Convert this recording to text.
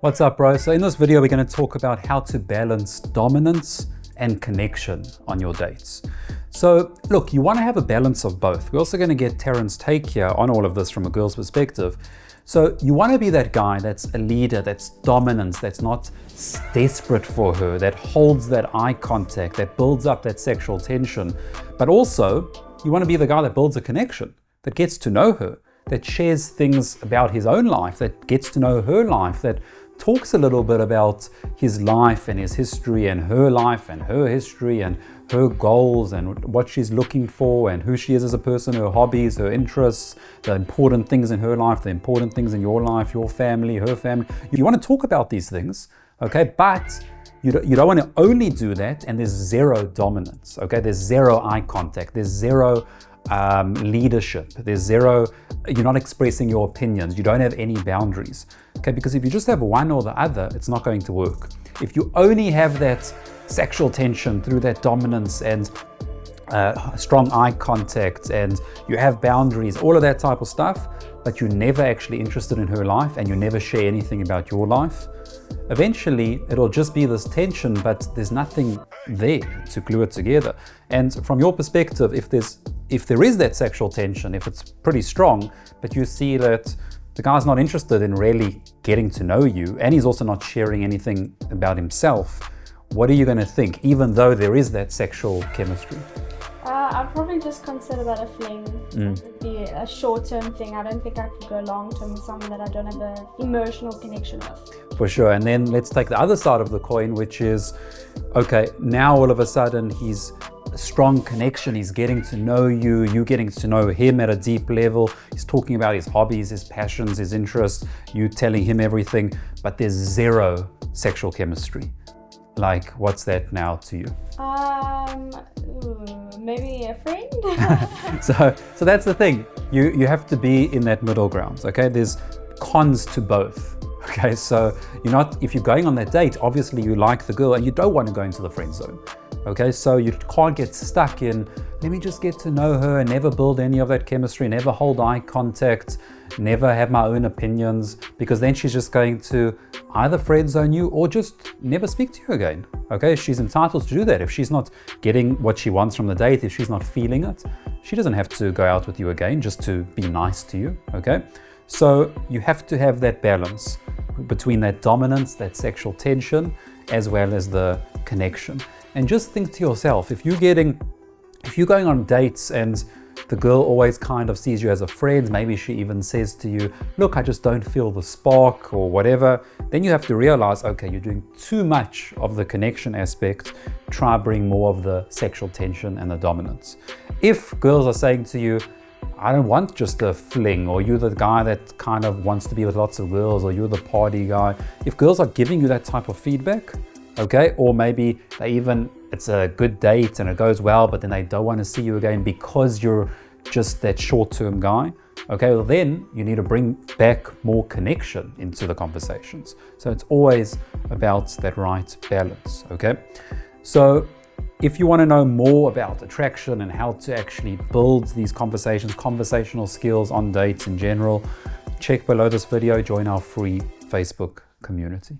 What's up, bro? So in this video, we're going to talk about how to balance dominance and connection on your dates. So look, you want to have a balance of both. We're also going to get Taryn's take here on all of this from a girl's perspective. So you want to be that guy that's a leader, that's dominant, that's not desperate for her, that holds that eye contact, that builds up that sexual tension. But also, you want to be the guy that builds a connection, that gets to know her, that shares things about his own life, that gets to know her life, that talks a little bit about his life and his history and her life and her history and her goals and what she's looking for and who she is as a person, her hobbies, her interests, the important things in her life, the important things in your life, your family, her family. You want to talk about these things, okay? But you don't want to only do that and there's zero dominance, okay? There's zero eye contact, there's zero leadership, there's zero, you're not expressing your opinions, you don't have any boundaries, okay? Because if you just have one or the other, it's not going to work. If you only have that sexual tension through that dominance and strong eye contact and you have boundaries, all of that type of stuff, but you're never actually interested in her life and you never share anything about your life, eventually it'll just be this tension, but there's nothing there to glue it together. And from your perspective, if there is that sexual tension, if it's pretty strong, but you see that the guy's not interested in really getting to know you and he's also not sharing anything about himself, what are you going to think, even though there is that sexual chemistry? I'd probably just consider that a fling. It would be a short-term thing. I don't think I could go long-term with someone that I don't have an emotional connection with. For sure. And then let's take the other side of the coin, which is, okay, now all of a sudden he's a strong connection. He's getting to know you. You getting to know him at a deep level. He's talking about his hobbies, his passions, his interests. You telling him everything, but there's zero sexual chemistry. Like, what's that now to you? Maybe a friend. So that's the thing. You have to be in that middle ground. Okay, there's cons to both. Okay, so if you're going on that date, obviously you like the girl and you don't want to go into the friend zone. Okay, so you can't get stuck in, let me just get to know her and never build any of that chemistry, never hold eye contact, never have my own opinions, because then she's just going to either friend zone you or just never speak to you again. Okay, she's entitled to do that. If she's not getting what she wants from the date, if she's not feeling it, she doesn't have to go out with you again just to be nice to you. Okay, so you have to have that balance between that dominance, that sexual tension, as well as the connection. And just think to yourself, if you're going on dates and the girl always kind of sees you as a friend, maybe she even says to you, look, I just don't feel the spark or whatever, then you have to realize, okay, you're doing too much of the connection aspect. Try bring more of the sexual tension and the dominance. If girls are saying to you, I don't want just a fling, or you're the guy that kind of wants to be with lots of girls, or you're the party guy, if girls are giving you that type of feedback, okay, or maybe it's a good date and it goes well, but then they don't want to see you again because you're just that short-term guy, okay, well then you need to bring back more connection into the conversations. So it's always about that right balance, okay? So if you want to know more about attraction and how to actually build these conversations, conversational skills on dates in general, check below this video, join our free Facebook community.